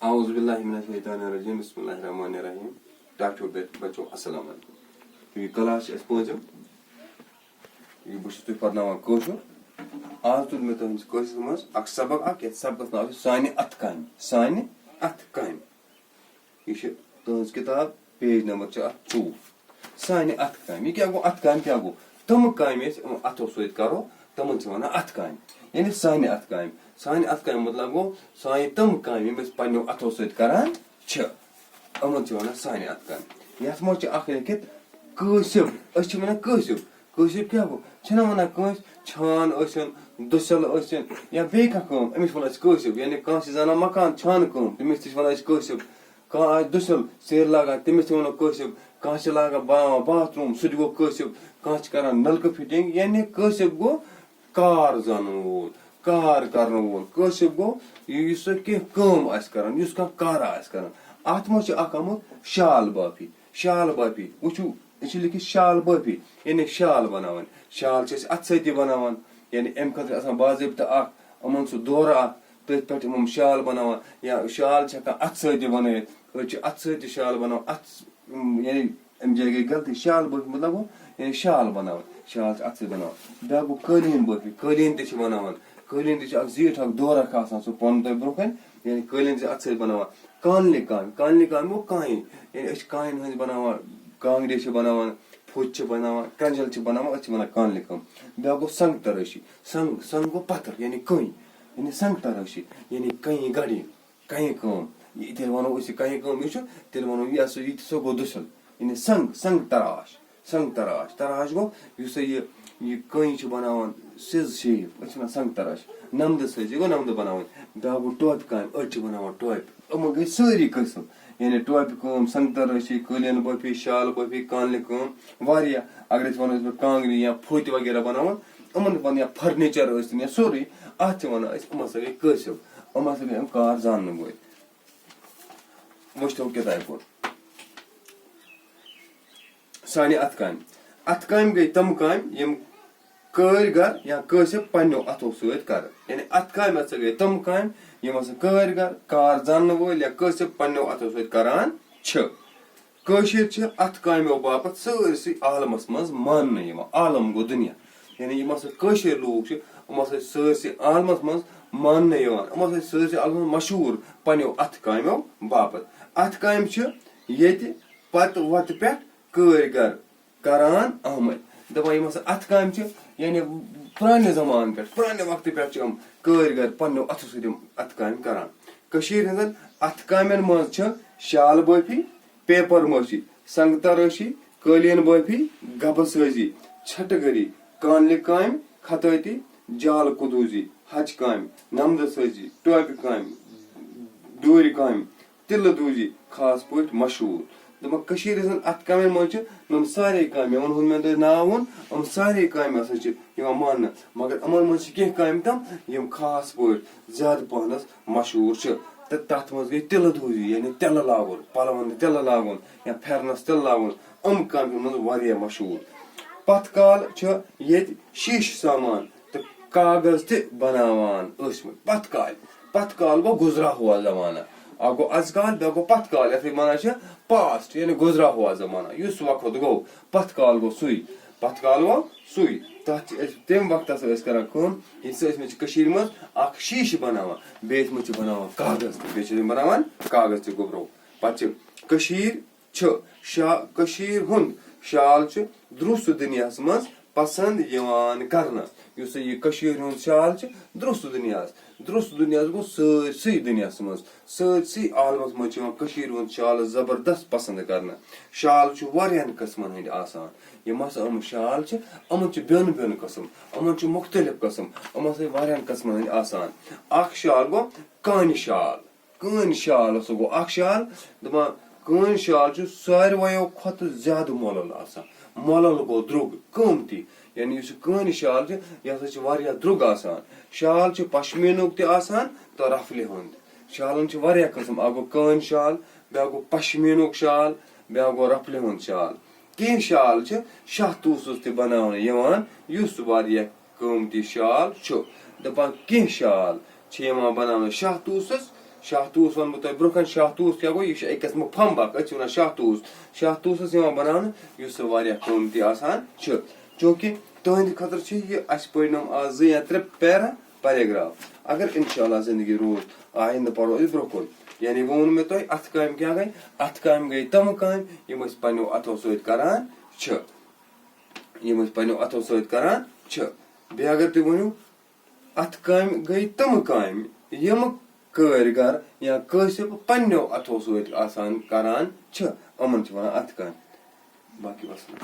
Auzu billahi mineşşeytanirracim. Bismillahirrahmanirrahim. Dr. Bachcho, assalamu alaikum. ये class es pojam. ये bus tu parnavan koshur. Az tu me to koshur mas ak sabak ak et sabak na sani atkan. Sani atkan. ये तो किताब page number 2. Sani atkan. ये क्या गो atkan क्या गो? तुम काम है अथो सोइत करो तुम वना atkan. यानी sani atkan. Sani atkan मतलब गो sani तुम काम है पन्नो अथो सोइत करान छ. अमन वना sani atkan. यस मो आखिर के कसिब अस वना कसिब कसिब क्या गो छना वना कस छान असन दुसल असन या बे का कम अमिस वना कसिब यानी कांस जाना मकान छान कम तमिस तिस वना कसिब का दुसल सेर लागा तमिस वना कसिब कांस लागा बाथरूम सुद गो कसिब कांस करा नलक फिटिंग यानी कसिब गो कार जानवोल कार करनवोल कसिब गो युस के कम आस करन युस का कार आस करन आत्मा छ अकमत शाल बाफी वुचु इस लिखित शाल बाफी यानी शाल बनावन शाल छ अत सति बनावन यानी एम खतर आसान बाजिबत अख अमन सु दोरा अख तथ पे हम शाल बनावन या शाल छ का अत सति बनायत छ अत सति शाल बनावन अत यानी एम जगह गलती शाल बाफी मतलब यानी शाल बनावन शाल अत सति बनावन दागो कालीन बाफी कालीन ते छ बनावन कालीन ते छ अख जीठ अख दोरा का आसान सु पन तो ब्रोकन यानी कालीन से अत सति बनावन कानले काम वो काइन यानी अस काइन हंस बनावन कांगड़े छ बनावन फुच बनावन कंजल छ बनावन अस बना कानले काम बे गो संग तरशी संग गो पत्थर यानी कई यानी संग तरशी यानी कई गाड़ी कई काम ये तेल वनो उस कई काम छ तेल वनो या सो गो दुसल यानी संग तराश गो युस ये कई छ बनावन सिज शेप अस बना संग तराश नमद सजी गो नमद बनावन बे गो टोप काम अच बनावन टोप अम गई सारी किस्म यानी टोप कम संग तरशी कालीन बाफी शाल बाफी कानले कम वारिया अगर वन कांगरी या फुत वगैरह बनावन अमन बन या फर्नीचर या सोरी अत वन अम हसा गई कसिब अम हसा गई कार जान वो तो किताब को सानी अत काम गई तम काम यम कारीगर या कसिब पन्नो अथो सत कर यानी अत काम हसा गई तम काम यम हसा कारीगर कार जान वोल या कसिब पन्नो अथो सत करान छ कशिर छ अत कामो बापत सरसी आलमस मज मानने यम आलम गो दुनिया यानी यम हसा कशिर लोग छ हम हसा सरसी आलमस मज मानने यवान हम हसा सरसी आलमस मशहूर पन्नो अत कामो बापत अत काम छ येति पत वत पे कारीगर करान आमद दपा यम हसा अत काम छ यानी पुराने जमान पे पुराने वक्त पे हम कारीगर पन्नो अथो सत अत काम करान कशीर हंदन अत कामन मज छ शाल बाफी पेपर माशी संग तरशी कालीन बाफी गबसाजी छटगरी कानले काम खतती जाल कुदूजी हज काम नमद सजी टोपी काम डोरी काम तिल दूजी खास पट मशहूर दपा कशीर हंदन अत कामन मज नम सारे काम वन मे नाव वन हम सारे काम हसा मान मगर अमन मज कह काम तम यम खास पट ज्यादा पहनस मशहूर तथ मज गई तिल दूजी यानी तिल लागुन पलवन तिल लागुन या फेरनस तिल लागुन अम काम मज मशहूर पत काल ये शीश सामान तो कागज ते बनावान पत काल गो गुजरा हुआ जमाना आ गो अजकाल बे गो पत काल ये वना पास्ट यानी गुजरा हुआ जमाना युस वक्त गो पत काल गो सुई तम वक्त कर कशीर मज अख शीश बनावान बेस मज बनावान कागज बे बनावान कागज ते गोबरो पत कशीर हुंद शाल दुरुस्त दुनिया मज पसंद यवान करना युस ये कशीर हुंद शाल दुरुस्त दुनिया गो सरसी दुनिया मज सरसी आलमस मज कशीर हुंद शाल जबरदस्त पसंद करना शाल वारियान किस्मन हंद आसान यम हसा अम शाल अमन बेन बेन कस्म अमन मुख्तलिफ कस्म अम हसा वारियान किस्मन हंद आसान अख शाल गो कान शाल हसा गो अख शाल दपा कान शाल सारवो खत ज्यादा मोलल आसान मोलल गो द्रुग कीमती यानी इस कान शाल यह हसा द्रुग आसान शाल पश्मीनुक ते आसान तो रफले हुंद शालन वारिया किस्म अ गो कान शाल बे गो पश्मीनुक शाल बे गो रफले हुंद शाल कह शाल शाह तूसस ते बनावन यवान युस वारिया कीमती शाल दपान कह शाल बनावन शाह तूसस शाहतूस वन बह ब्रोकन शाहतूस क्या गो यह एक किस्म फंब अस वन शाहतूस बनान कीमती आसान चूंकि तुहद खतर यह पढ़नम आज 2 या 3 पैरा पैराग्राफ अगर इंशाल्लाह जिंदगी रोज आइंद पढ़ो ब्रो कुन यानी वो मे तुह अथ काम क्या गई अथ काम गई तम काम यम पनो अथो सत करान यम पनो अथो सत करान बे अगर तुम वनो अथ काम गई तम काम यम कारीगर या कसब पन्नो अथो सत आसान करान अमन वन अथ काम बाकी वसलम।